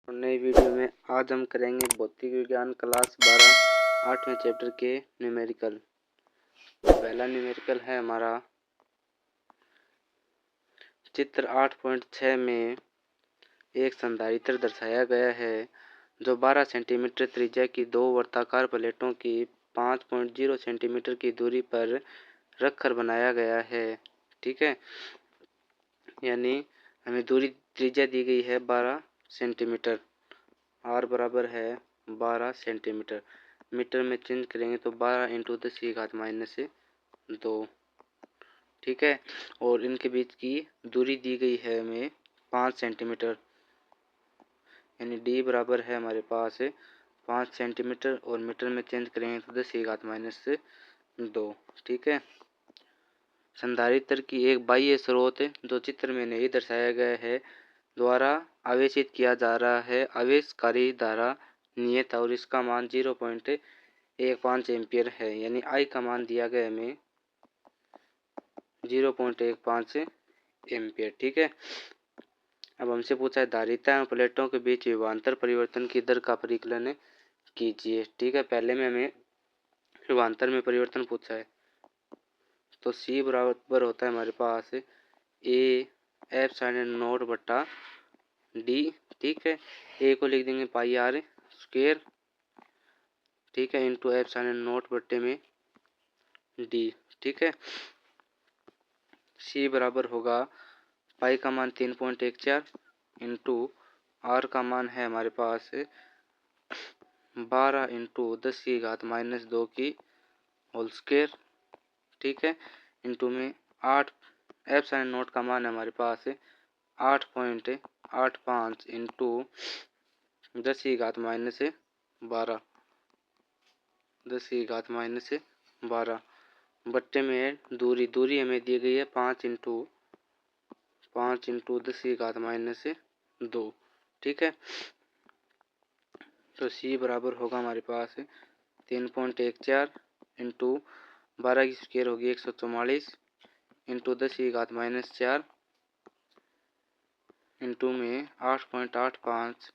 नई वीडियो में आज हम करेंगे भौतिक विज्ञान क्लास 12 8वें चैप्टर के न्यूमेरिकल। पहला न्यूमेरिकल है हमारा चित्र 8.6 में एक संधारित्र दर्शाया गया है जो 12 सेंटीमीटर त्रिज्या की दो वर्ताकार प्लेटों की 5.0 सेंटीमीटर की दूरी पर रखकर बनाया गया है। ठीक है, यानी हमें दूरी त्रिज्या दी गई है 12 सेंटीमीटर। आर बराबर है 12 सेंटीमीटर। मीटर में चेंज करेंगे तो 12 इंटू 10⁻²। ठीक है, और इनके बीच की दूरी दी गई है हमें 5 सेंटीमीटर, यानी डी बराबर है हमारे पास 5 सेंटीमीटर और मीटर में चेंज करेंगे तो 10⁻²। ठीक है, संधारित्र की एक बाह्य स्रोत जो चित्र में नहीं दर्शाया गया है द्वारा आवेशित किया जा रहा है आवेशकारी धारा नियत और इसका मान 0.15 एम्पियर है, यानी आई का मान दिया गया हमें 0.15 एम्पियर। ठीक है, अब हमसे पूछा है धारिता एवं प्लेटों के बीच विभवांतर परिवर्तन की दर का परिकलन कीजिए। ठीक है, पहले में हमें विभवांतर में परिवर्तन पूछा है तो सी बराबर होता है हमारे पास ए एप्सिलॉन नॉट बटा डी। ठीक है, ए को लिख देंगे पाई आर स्क्वायर। ठीक है, इंटू एप्सिलॉन नॉट बटे में डी। ठीक है, सी बराबर होगा पाई का मान 3.14 इंटू आर का मान है हमारे पास 12 इंटू 10⁻² की होल स्क्वायर। ठीक है, इंटू में 8 एप्सिलॉन नॉट का मान है हमारे पास 8.85 इंटू 10⁻12 10⁻12 बट्टे में दूरी हमें दी गई है 5 इंटू 10⁻²। ठीक है, तो सी बराबर होगा हमारे पास 3.14 इंटू 12 की स्क्वायर होगी 144 इंटू 10⁻4 इंटू में 8.85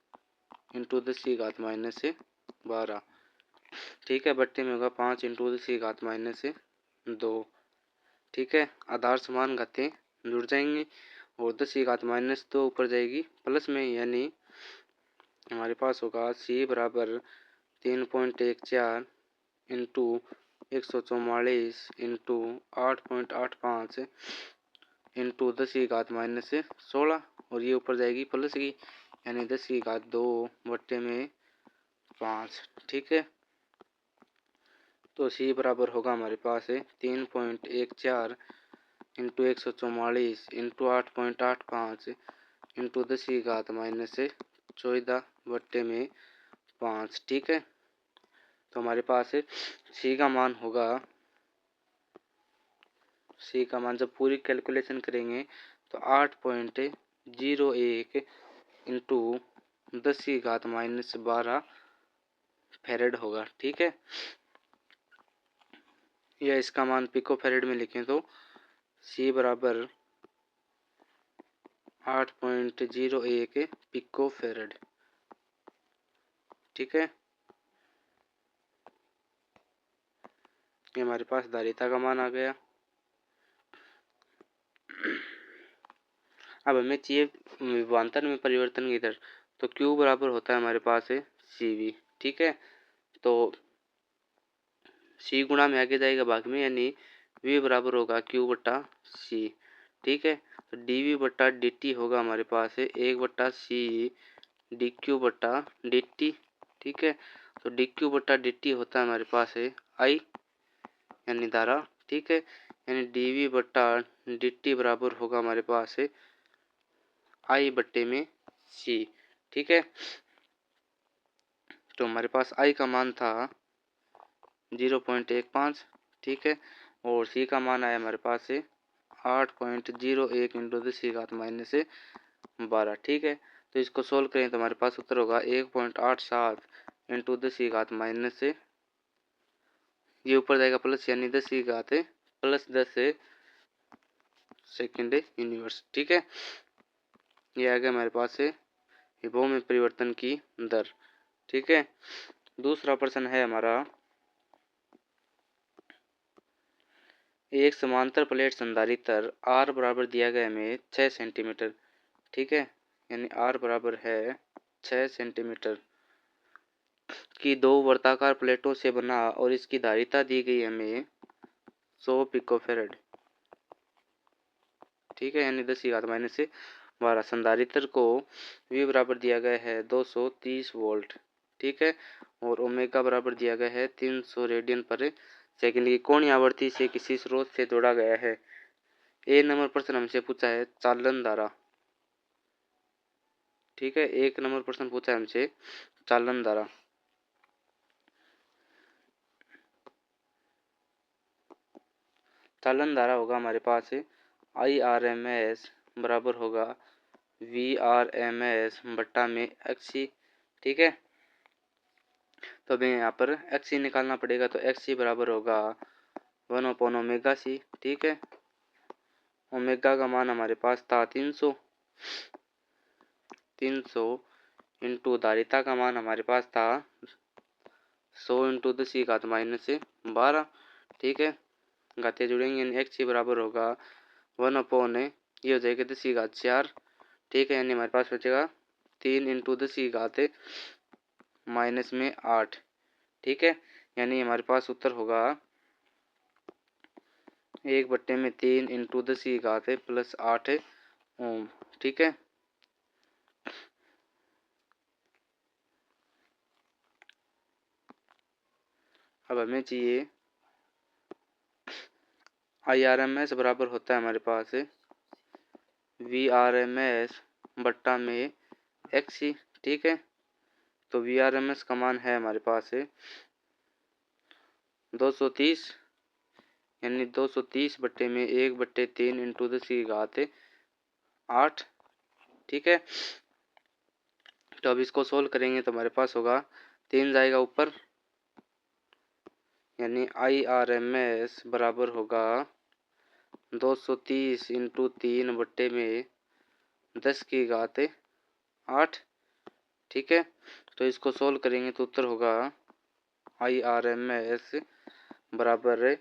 इंटू 10⁻12। ठीक है, बट्टे में होगा 5 इंटू 10⁻²। ठीक है, आधार समान घातें जुड़ जाएंगी और 10⁻² ऊपर जाएगी प्लस में, यानी हमारे पास होगा सी बराबर 3.14 इंटू 144 इंटू 8.85 इंटू 10⁻16 और ये ऊपर जाएगी प्लस की, यानी 10⁻² बट्टे में 5। ठीक है, तो सी बराबर होगा हमारे पास 3.14 इंटू 144 इंटू 8.85 इंटू 10⁻14 बट्टे में 5। ठीक है, तो हमारे पास सी का मान होगा, सी का मान जब पूरी कैलकुलेशन करेंगे तो 8.01 इंटू 10⁻12 फैरेड होगा। ठीक है, या इसका मान पिको फैरेड में लिखें तो सी बराबर 8.01 पिको फैरेड। ठीक है, ये हमारे पास धारिता का मान आ गया। अब हमें चाहिए विभवांतर में परिवर्तन की दर, तो Q बराबर होता है हमारे पास CV। ठीक है, तो C गुणा में आगे जाएगा भाग में, यानी V बराबर होगा Q बटा C। ठीक है, तो dV बटा dt होगा हमारे पास 1/C dQ बटा dt। ठीक है, तो dQ बटा dt होता है हमारे पास I यानी धारा। ठीक है, यानी dV बटा dt बराबर होगा हमारे पास I बट्टे में C। ठीक है, तो हमारे पास I का मान था 0.15। ठीक है, और C का मान आया हमारे पास 8.01 इंटू 10⁻12। ठीक है, तो इसको सोल्व करें तो हमारे पास उत्तर होगा 1.87 इंटू 10⁻, ये ऊपर जाएगा प्लस, यानी 10⁻+10 सेकेंड यूनिवर्स। ठीक है, ये आ गया हमारे पास विभव में परिवर्तन की दर। ठीक है, दूसरा प्रश्न है हमारा, एक समांतर प्लेट संधारित्र R बराबर दिया गया हमें 6 सेंटीमीटर। ठीक है, यानी R बराबर है 6 सेंटीमीटर की दो वर्ताकार प्लेटों से बना और इसकी धारिता दी गई हमें 100 पिकोफैरड। ठीक है, यानी 10⁻⁻12। संधारित्र को V बराबर दिया गया है 230 वोल्ट। ठीक है, और ओमेगा बराबर दिया गया है 300 रेडियन पर सेकंड की कोणीय आवृत्ति से किसी स्रोत से जोड़ा गया है। ए नंबर प्रश्न हमसे पूछा है चालन धारा। ठीक है, एक नंबर प्रश्न पूछा है हमसे चालन धारा। चालन धारा होगा हमारे पास IRMS बराबर होगा VRMS बट्टा में XC। ठीक है, तो हमें यहाँ पर XC निकालना पड़ेगा, तो XC बराबर होगा 1/ओमेगा C। ठीक है, ओमेगा का मान हमारे पास था 300 इंटू धारिता का मान हमारे पास था 100 इंटू 10⁻⁻12। ठीक है, घाते जुड़ेंगे, XC बराबर होगा 1/, ये हो जाएगा 10⁻4। ठीक है, यानी हमारे पास बचेगा 3 इंटू 10⁻⁻8। ठीक है, यानी हमारे पास उत्तर होगा 1/3 इंटू 10⁻+8 ओम। ठीक है, अब हमें चाहिए IRMS बराबर होता है हमारे पास VRMS बट्टा में XC। ठीक है, तो VRMS का मान है हमारे पास 230, यानी 230 बट्टे में 1/3 इंटू 10⁻8। ठीक है, तो अब इसको सोल्व करेंगे तो हमारे पास होगा 3 जाएगा ऊपर, यानी IRMS बराबर होगा 230 इंटू 3 बट्टे में 10⁻8। ठीक है, तो इसको सोल्व करेंगे तो उत्तर होगा IRMS बराबर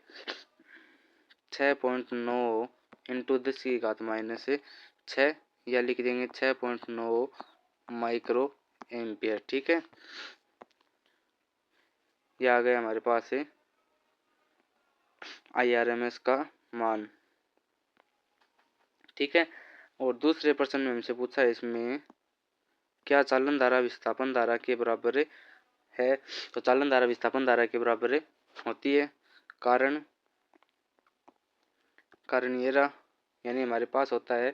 6.9 इंटू 10⁻⁻6, या लिख देंगे 6.9 माइक्रो एम्पियर। ठीक है, ये आ गया हमारे पास IRMS का मान। ठीक है, और दूसरे प्रश्न में हमसे पूछा है इसमें क्या चालन धारा विस्थापन धारा के बराबर है, तो चालन धारा विस्थापन धारा के बराबर होती है। कारण ये रहा, यानी हमारे पास होता है,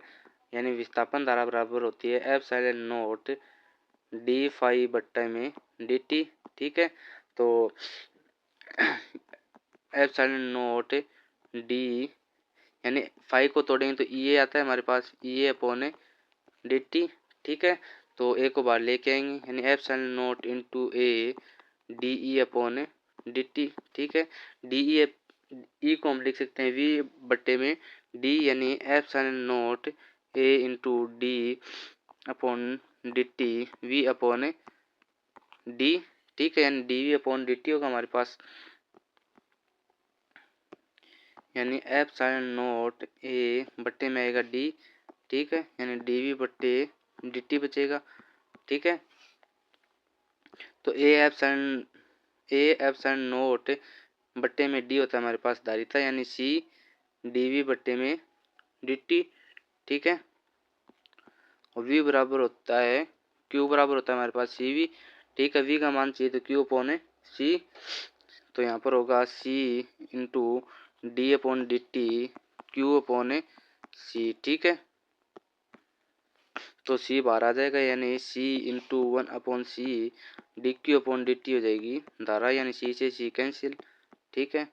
यानी विस्थापन धारा बराबर होती है एप्सिलॉन नॉट डी फाई बट्टा में dt। ठीक है, तो एप्सिलॉन नॉट डी, यानी फाई को तोड़ेंगे तो ई आता है हमारे पास, E/dt। ठीक है, तो ए को बाहर लेके आएंगे, यानी epsilon not into A DE/dt। ठीक है, ई को हम लिख सकते हैं V बट्टे में D, यानी epsilon not a into D/dt V/d। ठीक है, यानी dV/dt होगा हमारे पास, यानी एप्सिलॉन नॉट ए बट्टे में आएगा D। ठीक है, यानी dV/dt बचेगा। ठीक है, तो ए एप्सिलॉन नॉट बट्टे में D होता है हमारे पास धारिता, यानी C dV/dt। ठीक है, और V बराबर होता है Q बराबर होता है हमारे पास CV। ठीक है, V का मान चाहिए तो Q/C, तो यहाँ पर होगा C इंटू D/dt Q/C। ठीक है, तो C बाहर आ जाएगा, यानी C इंटू 1/C dQ/dt हो जाएगी धारा, यानी C से C कैंसिल। ठीक है,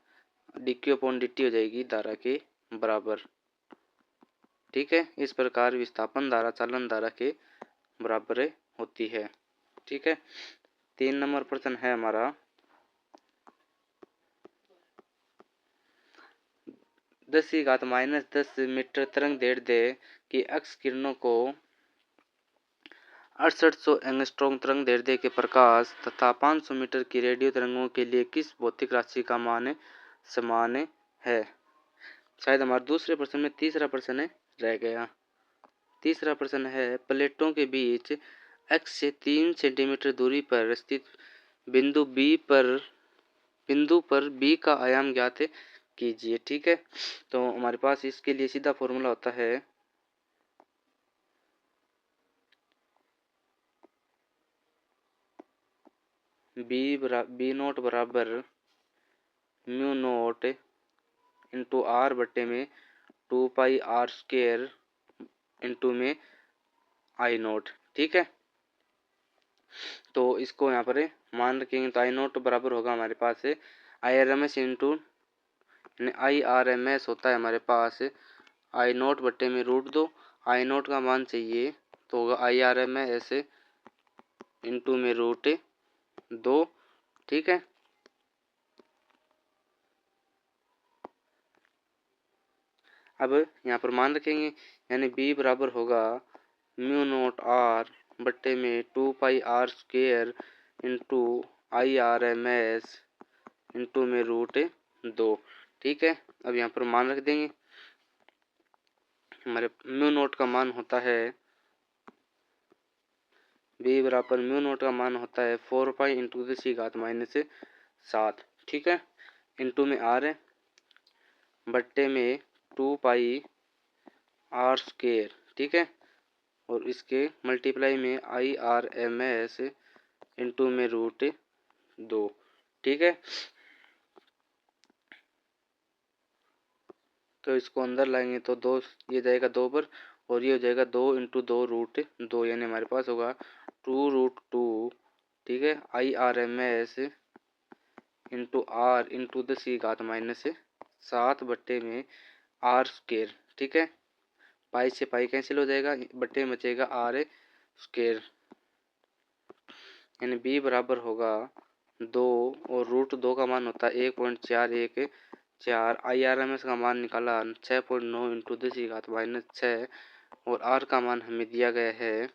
dQ/dt हो जाएगी धारा के बराबर। ठीक है, इस प्रकार विस्थापन धारा चालन धारा के बराबर होती है। ठीक है, 3 नंबर प्रश्न है हमारा, 10⁻⁻10 मीटर तरंग दैर्ध्य की एक्स किरणों को 6800 एंगस्ट्रॉम तरंग दैर्ध्य के प्रकाश तथा 500 मीटर की रेडियो तरंगों के लिए किस भौतिक राशि का मान समान है। शायद हमारे दूसरे प्रश्न में तीसरा प्रश्न रह गया। तीसरा प्रश्न है प्लेटों के बीच x से 3 सेंटीमीटर दूरी पर स्थित बिंदु पर b का आयाम ज्ञात कीजिए। ठीक है, तो हमारे पास इसके लिए सीधा फॉर्मूला होता है बी नोट बराबर म्यू नोट इंटू आर बट्टे में 2πr² इंटू में आई नोट। ठीक है, तो इसको यहाँ पर मान रखेंगे तो आई नोट बराबर होगा हमारे पास I R M S into I R M S होता है हमारे पास आई नोट बट्टे में √2। आई नोट का मान चाहिए तो होगा I R M S into में √2। ठीक है, अब यहाँ पर मान रखेंगे यानी b बराबर होगा म्यू नोट आर बट्टे में 2πr² into I R M S into में √2। ठीक है, अब यहाँ पर मान रख देंगे। हमारे म्यू नोट का मान होता है b बराबर म्यू नोट का मान होता है 4π इंटू 10⁻⁷। ठीक है, इंटू में r बट्टे में 2πr²। ठीक है, और इसके मल्टीप्लाई में I R M S into में √2। ठीक है, तो इसको अंदर लाएंगे तो 2 ये जाएगा 2 पर और ये हो जाएगा 2 इंटू 2√2 यानी हमारे पास होगा 2√2। ठीक है, I R M S into R into 10⁻⁷ बट्टे में r²। ठीक है, पाई से पाई कैंसिल हो जाएगा, बट्टे में बचेगा r²। यानी b बराबर होगा 2 और √2 का मान होता है 1.414। आई आर एम एस का मान निकाला 6.9 इंटू 10⁻⁶ और r का मान हमें दिया गया है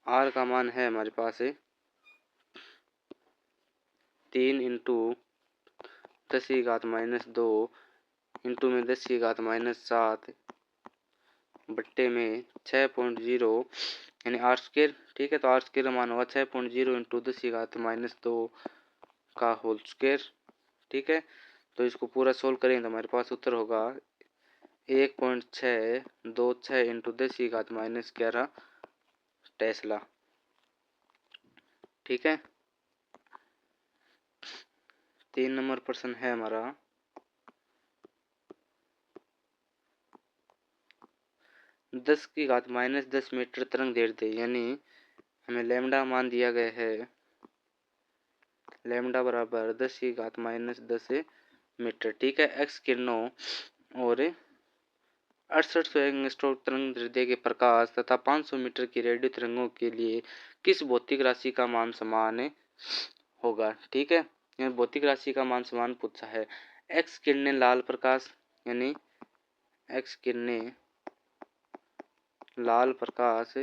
r का मान है हमारे पास 3 इंटू 10⁻² इंटू में 10⁻⁷ बट्टे में 6.0 यानी r²। ठीक है, तो r² का मान होगा 6.0 इंटू 10⁻² का होल स्क्वायर। ठीक है, तो इसको पूरा सोल्व करेंगे तो हमारे पास उत्तर होगा 1.626 इंटू 10⁻11 टेस्ला। ठीक है, 3 नंबर प्रश्न है हमारा 10⁻10 मीटर तरंग दैर्ध्य यानी हमें लैम्डा मान दिया गया है लैम्डा बराबर 10⁻10 मीटर। ठीक है, एक्स किरणों और 6800 एंगस्ट्रॉम तरंग दैर्ध्य के प्रकाश तथा 500 मीटर की रेडियो तरंगों के लिए किस भौतिक राशि का मान समान होगा। ठीक है, यह भौतिक राशि का मान समान पूछा है। एक्स किरणें लाल प्रकाश यानी एक्स किरणें लाल प्रकाश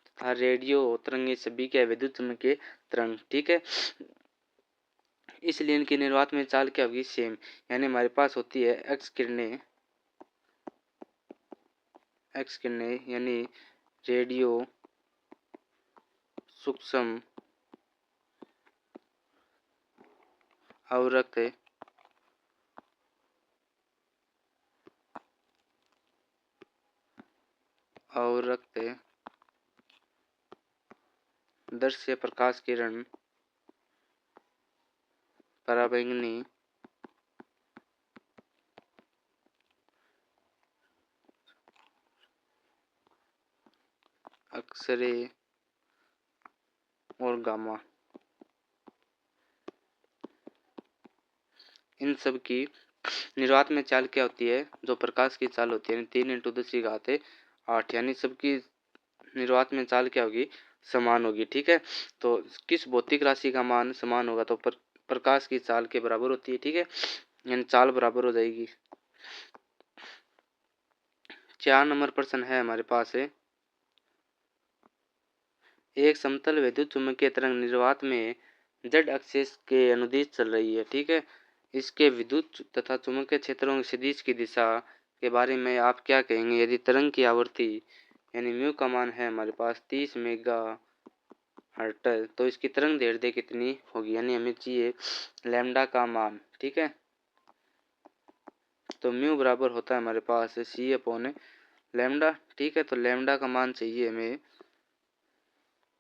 तथा रेडियो तरंगे सभी के विद्युत चुम्बकीय तरंग। ठीक है, इसलिए इनकी निर्वात में चाल क्या होगी सेम, यानी हमारे पास होती है एक्स किरणें यानी रेडियो सूक्ष्म आवृत्त दृश्य प्रकाश किरण पराबैंगनी एक्सरे और गामा, इन सब की निर्वात में चाल क्या होती है, जो प्रकाश की चाल होती है 3 इंटू 10⁸ यानी सबकी निर्वात में चाल क्या होगी समान होगी। ठीक है, तो किस भौतिक राशि का मान समान होगा, तो प्रकाश की चाल के बराबर होती है। ठीक है, यानी चाल बराबर हो जाएगी। 4 नंबर प्रश्न है हमारे पास है, एक समतल विद्युत चुम्बकीय तरंग निर्वात में जेड एक्सिस के अनुदिश चल रही है। ठीक है, इसके विद्युत तथा चुंबकीय क्षेत्रों के सदिश की दिशा के बारे में आप क्या कहेंगे? यदि तरंग की आवृत्ति यानी म्यू का मान है हमारे पास 30 मेगा हर्ट्ज, तो इसकी तरंग दैर्ध्य कितनी होगी? यानी हमें चाहिए लैम्डा का मान। ठीक है, तो म्यू बराबर होता है हमारे पास सी अपॉन लैम्डा। ठीक है, तो लैम्डा का मान चाहिए हमें,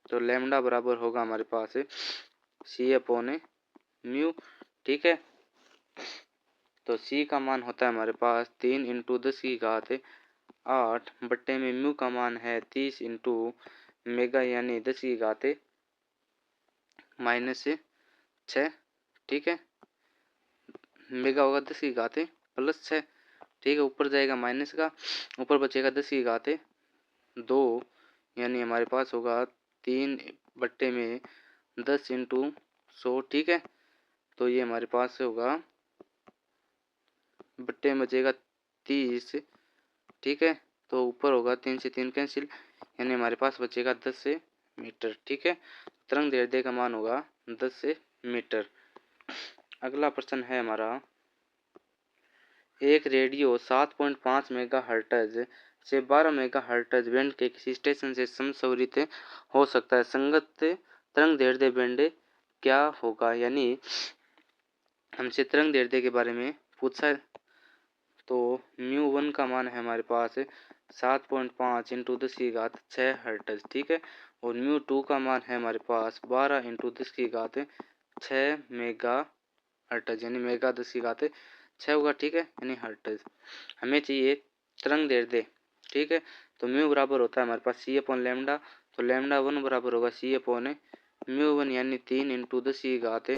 तो लैम्डा बराबर होगा हमारे पास सी अपॉन म्यू। ठीक है, तो सी का मान होता है हमारे पास 3 इंटू 10 की घात 8 बट्टे में म्यू का मान है 30 इंटू मेगा यानी 10 की घात -6। ठीक है, मेगा होगा 10 की घात +6। ठीक है, ऊपर जाएगा माइनस का, ऊपर बचेगा 10 की घात 2, यानी हमारे पास होगा 3 बट्टे में 10 इंटू 100। ठीक है, तो ये हमारे पास होगा बट्टे में बचेगा 30। ठीक है, तो ऊपर होगा 3 से 3 कैंसिल, यानी हमारे पास बचेगा 10 मीटर। ठीक है, तरंग दैर्ध्य का मान होगा 10 मीटर। अगला प्रश्न है हमारा, एक रेडियो 7.5 मेगाहर्ट्ज से 12 मेगाहर्ट्ज बैंड के किसी स्टेशन से समस्वरित हो सकता है, संगत तरंग दैर्ध्य बैंड क्या होगा? यानी हमसे तरंग दैर्ध्य के बारे में पूछा है, तो म्यू 1 का मान है हमारे पास 7.5 इंटू 10 की घात 6 हर्ट्ज। ठीक है, और म्यू 2 का मान है हमारे पास 12 इंटू 10 की घात 6 मेगा हर्ट्ज, यानी मेगा 10 की घात 6 होगा। ठीक है, यानी हर्ट्ज। हमें चाहिए तरंग दैर्ध्य। ठीक है, तो म्यू बराबर होता है हमारे पास सी अपॉन लैम्डा, तो लैम्डा 1 बराबर होगा सी अपॉन म्यू 1, यानी 3 इंटू 10 की घात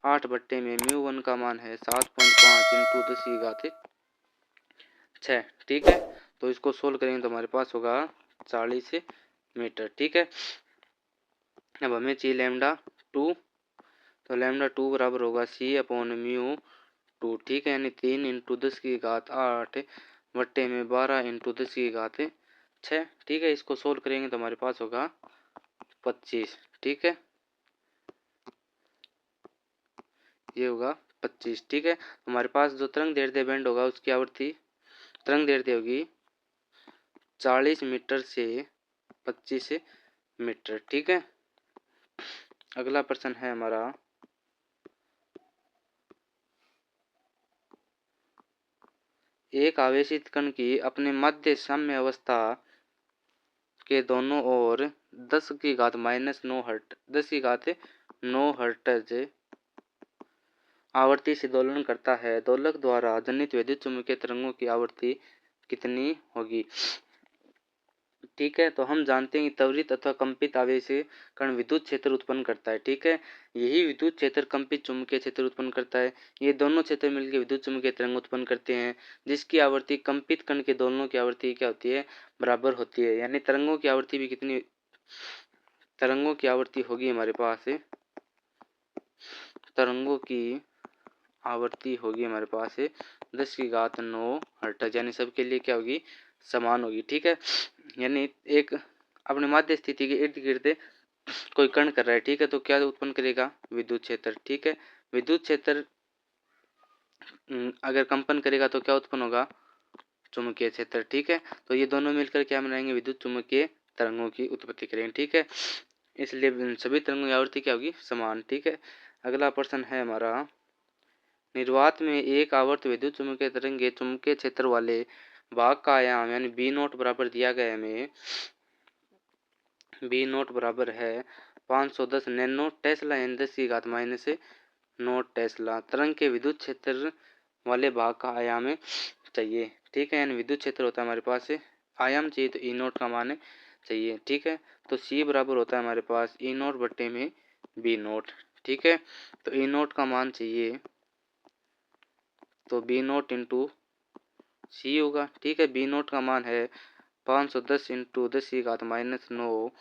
8 बट्टे में म्यू 1 का मान है 7.5 इंटू 10 की घात 6। ठीक है, तो इसको सोल्व करेंगे तो हमारे पास होगा 40 मीटर। ठीक है, अब हमें चाहिए लैम्डा 2, तो लैम्डा 2 बराबर होगा सी अपॉन म्यू 2। ठीक है, यानी 3 इंटू 10 की घात 8 बट्टे में 12 इंटू 10 की घात 6। ठीक है, इसको सोल्व करेंगे तो हमारे पास होगा 25। ठीक है, ये होगा 25। ठीक है, हमारे पास जो तरंग दैर्ध्य बैंड होगा उसकी आवृत्ति तरंग दैर्ध्य होगी 40 मीटर से 25 मीटर। ठीक है, अगला प्रश्न है हमारा, एक आवेशित कण की अपने मध्य साम्य अवस्था के दोनों ओर 10 की घात -9 हर्ट 10 की घात 9 हर्ट्ज आवृत्ति से दोलन करता है, दोलक द्वारा जनित विद्युत चुम्बकीय तरंगों की आवृत्ति कितनी होगी? ठीक है, तो हम जानते हैं कि त्वरित अथवा कंपित आवेश कण विद्युत क्षेत्र उत्पन्न करता है। ठीक है, यही विद्युत क्षेत्र कंपित चुंबकीय क्षेत्र उत्पन्न करता है। ये दोनों क्षेत्र मिलकर विद्युत चुम्बकीय तरंग उत्पन्न करते हैं, जिसकी आवृत्ति कंपित कण के दोनों की आवृत्ति क्या होती है? बराबर होती है। यानी तरंगों की आवृत्ति भी कितनी, तरंगों की आवृत्ति होगी हमारे पास, तरंगों की आवृत्ति होगी हमारे पास 10 की घात 9 हर्ट्ज, यानी सबके लिए क्या होगी? समान होगी। ठीक है, यानी एक अपने माध्य स्थिति के इर्द गिर्द कोई कण कर रहा है। ठीक है, तो क्या उत्पन्न करेगा? विद्युत क्षेत्र। ठीक है, विद्युत क्षेत्र अगर कंपन करेगा तो क्या उत्पन्न होगा? चुंबकीय क्षेत्र। ठीक है, तो ये दोनों मिलकर क्या बनाएंगे? विद्युत चुम्बकीय तरंगों की उत्पत्ति करेंगे। ठीक है, इसलिए सभी तरंगों की आवृत्ति क्या होगी? समान। ठीक है, अगला प्रश्न है हमारा, निर्वात में एक आवर्त विद्युत चुम्बकीय तरंग के चुंबकीय क्षेत्र वाले भाग का आयाम यानी बी नोट बराबर दिया गया है हमें, बी नोट बराबर है 510 नैनो टेस्ला यानी 10 की घात -9 टेस्ला। तरंग के विद्युत क्षेत्र वाले भाग का आयाम चाहिए। ठीक है, यानी विद्युत क्षेत्र होता है हमारे पास, आयाम चाहिए तो ई नोट का मान चाहिए। ठीक है, तो सी बराबर होता है हमारे पास ई नोट बट्टे में बी नोट। ठीक है, तो ई नोट का मान चाहिए तो बी नोट इंटू सी होगा। ठीक है, बी नोट का मान है 510 इंटू 10 की घात -9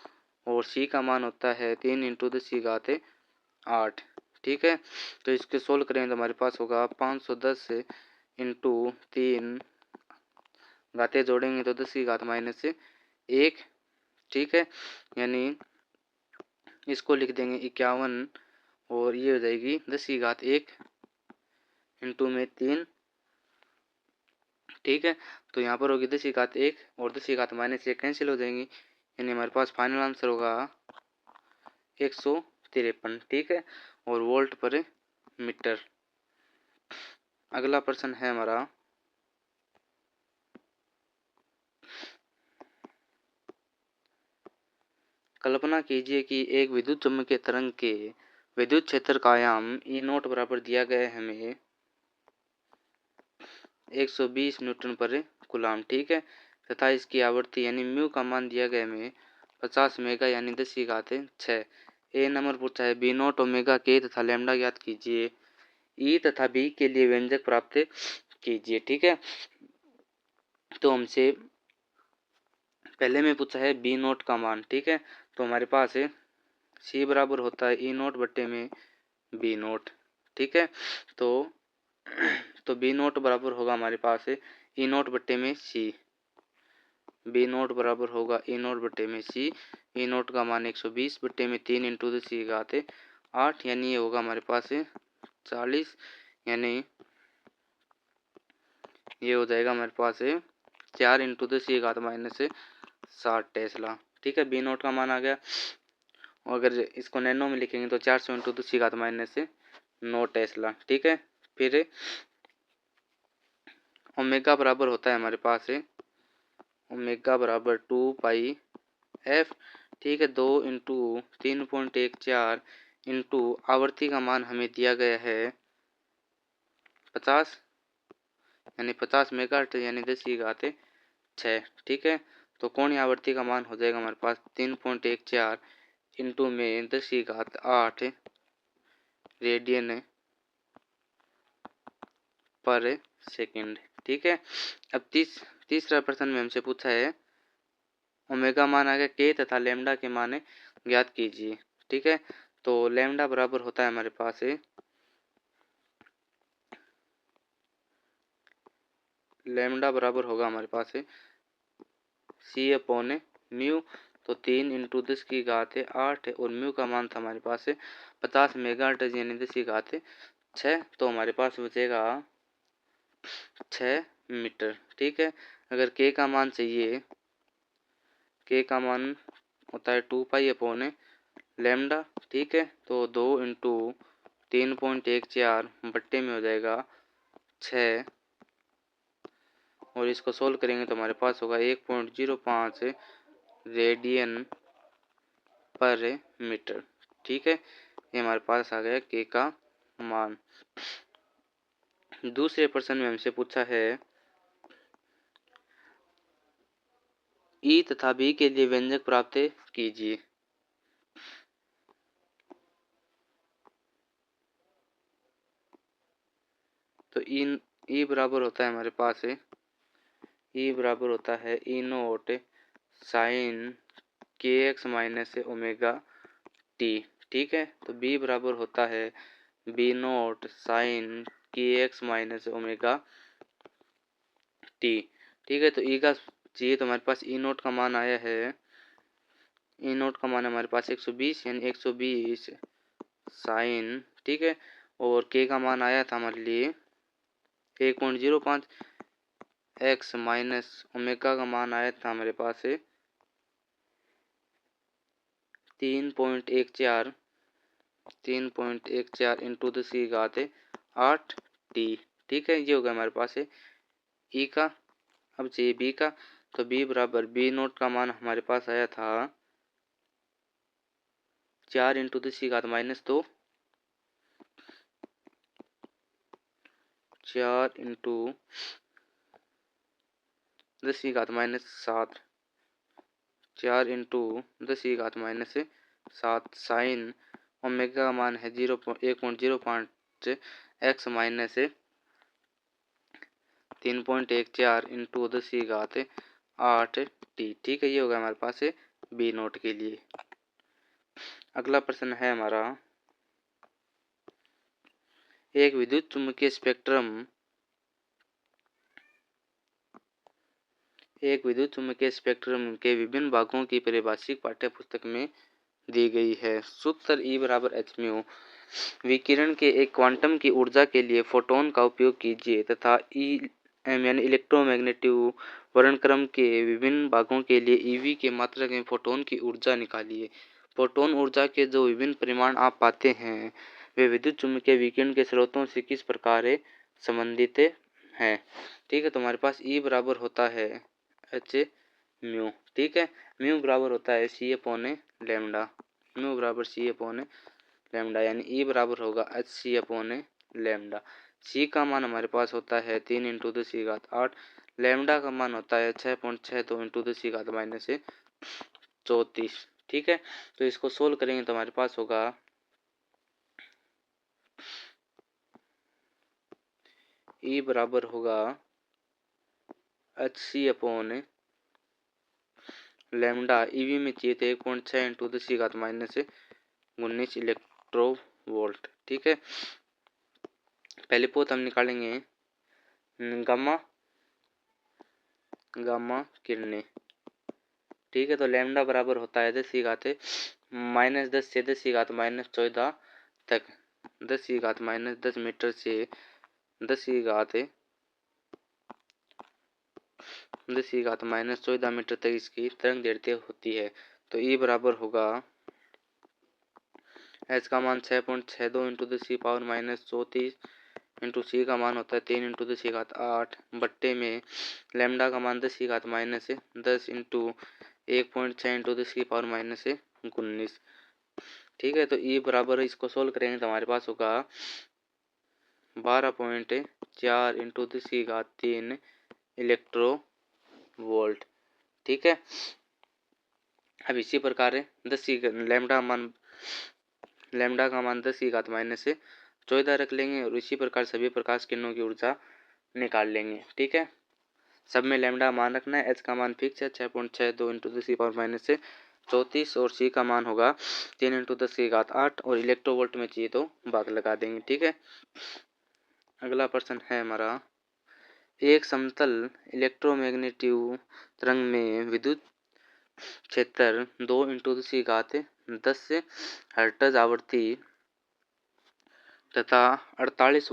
और सी का मान होता है 3 इंटू 10 की घात 8। ठीक है। तो इसके सोल्व करेंगे तो हमारे पास होगा 510 इंटू 3 घाते जोड़ेंगे तो 10 की घात माइनस 1, ठीक है। यानी इसको लिख देंगे 51 और ये हो जाएगी 10 की घात 1 इंटू में 3, ठीक है। तो यहाँ पर होगी 10 की घात 1 और 10 की घात माइनस 1 कैंसिल हो जाएंगी, यानी हमारे पास फाइनल आंसर होगा 153, ठीक है। और वोल्ट पर मीटर। अगला प्रश्न है हमारा, कल्पना कीजिए कि एक विद्युत चुम्बकीय तरंग के विद्युत क्षेत्र का आयाम ई नोट बराबर दिया गया है हमें 120 न्यूटन पर कूलाम, ठीक है। तथा इसकी आवृत्ति यानी म्यू का मान दिया गया हमें 50 मेगा यानी 10 की घात 6। ए नंबर पूछा है बी नोट ओमेगा के तथा लैम्डा ज्ञात कीजिए, ई तथा बी के लिए व्यंजक प्राप्त कीजिए, ठीक है। तो हमसे पहले में पूछा है बी नोट का मान, ठीक है। तो हमारे पास है सी बराबर होता है ई नोट बट्टे में बी नोट, ठीक है। तो बी नोट बराबर होगा हमारे पास ई नोट बट्टे में सी, बी नोट बराबर होगा ई नोट बट्टे में सी। ई नोट का मान 120 बट्टे में 3 इंटू 10 की घात 8, यानी ये होगा हमारे पास 40, यानी ये हो जाएगा हमारे पास 4 इंटू 10 की घात माइनस 60 टेस्ला, ठीक है। बी नोट का मान आ गया। और अगर इसको नैनो में लिखेंगे तो 400 इंटू 10 की घात माइनस 9 टेस्ला, ठीक है। फिर ओमेगा बराबर होता है हमारे पास ओमेगा बराबर 2 पाई एफ, ठीक है। 2 इंटू 3.14 इंटू आवृत्ति का मान हमें दिया गया है 50, यानी 50 मेगाहर्ट्ज यानी 10 की घात 6, ठीक है। तो कोणीय आवृत्ति का मान हो जाएगा हमारे पास 3.14 इंटू में 10 की घात 8 रेडियन पर सेकंड, ठीक है। अब तीसरा प्रश्न में हमसे पूछा है ओमेगा मान आ गया के तथा लैम्डा के मान ज्ञात कीजिए, ठीक है। तो लैम्डा बराबर होता है हमारे पास लैम्डा बराबर होगा हमारे पास सी अपॉन म्यू। तो 3 इंटू 10 की घात 8 और म्यू का मान था हमारे पास 50 मेगाहर्ट्ज यानी 10 की घात 6। तो हमारे पास बचेगा 6 मीटर, ठीक है। अगर के का मान चाहिए, के का मान होता है 2 पाई अपॉन लैम्डा, ठीक है। तो 2 इंटू 3.14 बट्टे में हो जाएगा 6 और इसको सोल्व करेंगे तो हमारे पास होगा 1.05 रेडियन पर मीटर, ठीक है। ये हमारे पास आ गया के का मान। दूसरे प्रश्न में हमसे पूछा है ई तथा बी के लिए व्यंजक प्राप्त कीजिए। तो ई बराबर होता है हमारे पास ई बराबर होता है ई नोट साइन के एक्स माइनस ओमेगा टी, ठीक है। तो बी बराबर होता है बी नोट साइन के एक्स माइनस ओमेगा टी, ठीक है। तो ई का चाहिए तो हमारे पास ई नोट का मान आया है, ई नोट का मान हमारे पास 120 यानी 120 साइन, ठीक है। और के का मान आया था हमारे लिए 1.05, एक्स माइनस ओमेगा का मान आया था हमारे पास 3.14 इंटू 10 की घात 8 टी, ठीक है। ये होगा हमारे पास ई का। अब चाहिए बी का, तो बी बराबर बी नोट का मान हमारे पास आया था 4 इंटू 10 की घात माइनस 2, 4 इंटू 10 की घात माइनस 7, 4 इंटू 10 की घात माइनस 7 साइन ओमेगा का मान है 1.05 एक्स माइनस 3.14 इंटू 10 की घात 8 टी, ठीक है। ये होगा हमारे पास बी नोट के लिए। अगला प्रश्न है हमारा एक विद्युत चुम्बकीय स्पेक्ट्रम के विभिन्न भागों की परिभाषिक पाठ्यपुस्तक में दी गई है। सूत्र E बराबर एच म्यू। विकिरण के एक क्वांटम की ऊर्जा के लिए फोटोन का उपयोग कीजिए तथा यानी इलेक्ट्रोमैग्नेटिक वर्णक्रम के विभिन्न भागों के लिए ईवी के मात्रक में फोटोन की ऊर्जा निकालिए। फोटोन ऊर्जा के जो विभिन्न परिमाण आप पाते हैं वे विद्युत चुम्बकीय विकिरण के स्रोतों से किस प्रकार संबंधित हैं। ठीक है, तो हमारे पास E बराबर होता है एच म्यू। ठीक है, म्यू बराबर होता है सी अपॉन लैम्डा। म्यू बराबर सी अपॉन लैम्डा, यानी ई बराबर होगा एच सी अपॉन लैम्डा। सी का मान हमारे पास होता है 3 इंटू द सी घात 8। लैम्डा का मान होता है 6.62 इंटू द सी घात माइनस 34। ठीक है, तो इसको सोल्व करेंगे तो हमारे पास होगा ई बराबर होगा H C upon lambda. EV में चाहिए तो 1.6 इंटू द सी घात माइनस 19 इलेक्ट्रोवोल्ट। ठीक है, पहले पोत हम निकालेंगे गामा किरणें। ठीक है, तो लैम्डा बराबर होता है 10 की घात -10 से 10 की घात -14 तक। 10 की घात -10 मीटर से 10 की घात -14 मीटर तक इसकी तरंग दैर्ध्य होती है। तो ई बराबर होगा एच का मान 6.62 into the C power -34 into C का मान होता है 3 इंटू द सी घात 8 बट्टे में लैम्डा का मान 10 की घात -10 into 1.6 into the C power -19। ठीक है, तो ई बराबर इसको सोल्व करेंगे तो हमारे पास होगा 12.4 इंटू द सी घात 3 इलेक्ट्रोवोल्ट। ठीक है, अब इसी प्रकार 10 की लैम्डा का मान 10 की घात -14 रख लेंगे और इसी प्रकार सभी प्रकाश किरणों की ऊर्जा निकाल लेंगे। ठीक है, सब में लैम्डा मान रखना है। एच का मान फिक्स है 6.62 इंटू द सी पावर -34 और सी का मान होगा 3 इंटू 10 की घात 8 और इलेक्ट्रोवोल्ट में चाहिए तो भाग लगा देंगे। ठीक है, अगला प्रश्न है हमारा, एक समतल इलेक्ट्रोमैग्नेटिक तरंग में विद्युत क्षेत्र 2 इंटू द सी घात 10 हर्ट्ज आवृत्ति तथा 48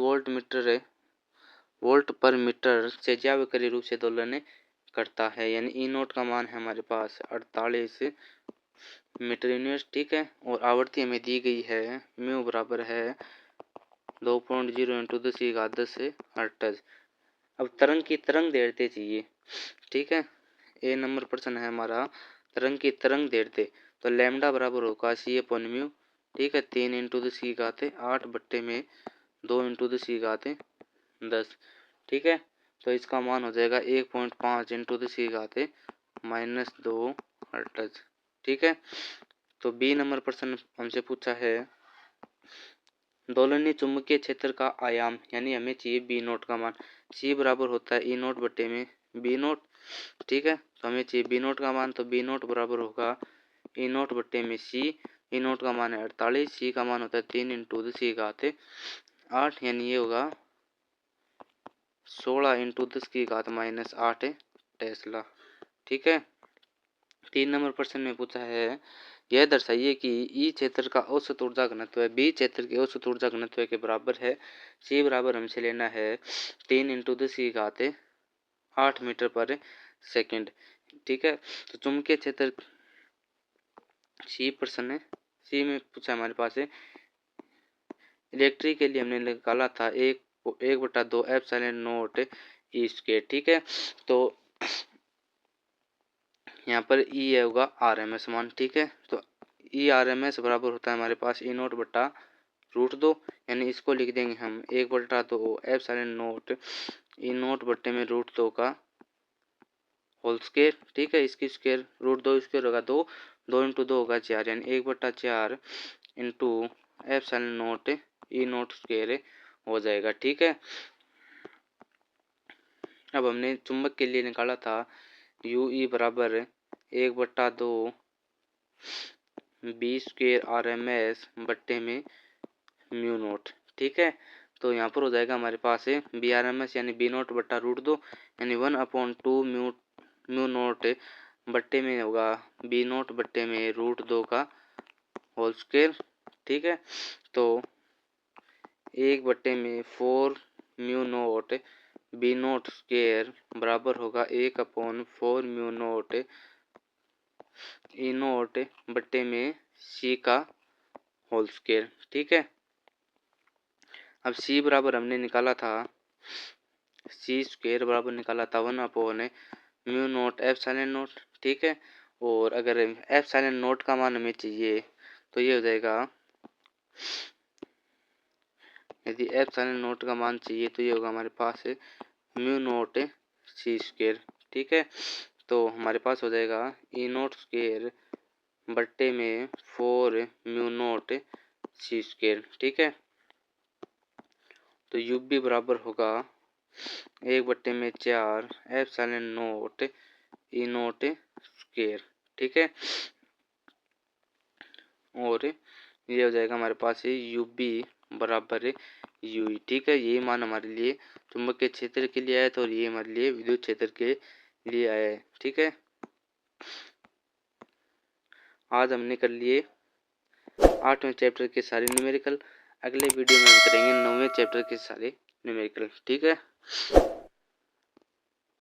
वोल्ट पर मीटर से ज्यावक्रीय रूप से दोलन करता है। यानी ई नोट का मान है हमारे पास 48 मीटर यूनिट। ठीक है, और आवृत्ति हमें दी गई है म्यू बराबर है 2.0 इंटू 10 की घात 10 हर्ट्ज। अब तरंग की तरंग दैर्ध्य चाहिए। ठीक है, ए नंबर प्रश्न है हमारा तरंग की तरंग दैर्ध्य। तो लैम्डा बराबर होगा सी अपॉन म्यू। ठीक है, 3 इंटू 10 की घात 8 बट्टे में 2 इंटू 10 की घात 10। ठीक है, तो इसका मान हो जाएगा 1.5 इंटू 10 की घात -2 हर्ट्ज। ठीक है, तो बी नंबर प्रश्न हमसे पूछा है दोलनीय चुंबकीय क्षेत्र का आयाम, यानी हमें चाहिए बी नोट का मान। सी बराबर होता है ई नोट बट्टे में बी नोट। ठीक है, तो हमें चाहिए बी नोट का मान, तो बी नोट बराबर होगा ई नोट बट्टे में सी। ई नोट का मान है 48, सी का मान होता है 3 इंटू 10 की घात 8, यानी ये होगा 16 इंटू 10 की घात -8 टेस्ला। ठीक है, 3 नंबर प्रश्न में पूछा है यह दर्शाइए कि ई क्षेत्र का औसत ऊर्जा घनत्व बी क्षेत्र के औसत ऊर्जा घनत्व के बराबर है। सी बराबर हमसे लेना है 3 इंटू 10 की घात 8 मीटर पर सेकंड। ठीक है, तो चुंबकीय क्षेत्र सी प्रश्न है, सी में पूछा हमारे पास है इलेक्ट्रिक के लिए हमने निकाला था 1/2 एप्सिलॉन नॉट ई स्क्वायर। ठीक है, तो यहाँ पर ई होगा आरएमएस मान। ठीक है, तो ई आरएमएस बराबर होता है हमारे पास ई नोट बटा √2, यानी इसको लिख देंगे हम 1/2 एप्सिलॉन नॉट ई नोट बट्टे में √2 का होल स्क्वायर। ठीक है, इसकी स्क्वायर √2 स्क्वायर होगा 2, 2 इंटू 2 होगा 4, यानी 1/4 into epsilon not E note square हो जाएगा। ठीक है, अब हमने चुंबक के लिए निकाला था यू ई बराबर 1/2 बी स्क्वायर आरएमएस बट्टे में म्यू नोट। ठीक है, तो यहाँ पर हो जाएगा हमारे पास है BRMS यानी बी नोट बट्टा रूट 2 यानी 1/2 म्यू नोट बट्टे में होगा बी नोट बट्टे में रूट 2 का होल स्क्वायर। ठीक है, तो 1/4 mu naught B naught square बराबर होगा 1/4 म्यू नोट ई नोट बट्टे में सी का होल स्क्वायर। ठीक है, अब सी बराबर हमने निकाला था, सी स्क्वायर बराबर निकाला था 1/म्यू नोट एप्सिलॉन नोट। ठीक है, और अगर एप्सिलॉन नोट का मान हमें चाहिए तो ये हो जाएगा, यदि एप्सिलॉन नोट का मान चाहिए तो ये होगा हमारे पास म्यू नोट सी स्क्वायर। ठीक है, तो हमारे पास हो जाएगा ई नोट स्क्वायर बट्टे में 4 म्यू नोट सी स्क्वायर। ठीक है, तो यू बी बराबर होगा 1/4 एप्सिलॉन नोट ई नोट स्क्वायर। ठीक है, और ये हो जाएगा हमारे पास यू बी बराबर यू ई। ठीक है, ये मान हमारे लिए चुंबकीय क्षेत्र के लिए आया था और ये हमारे लिए विद्युत क्षेत्र के लिए आया है। ठीक है, आज हमने कर लिए 8वें चैप्टर के सारे न्यूमेरिकल। अगले वीडियो में हम करेंगे 9वें चैप्टर के सारे न्यूमेरिकल। ठीक है।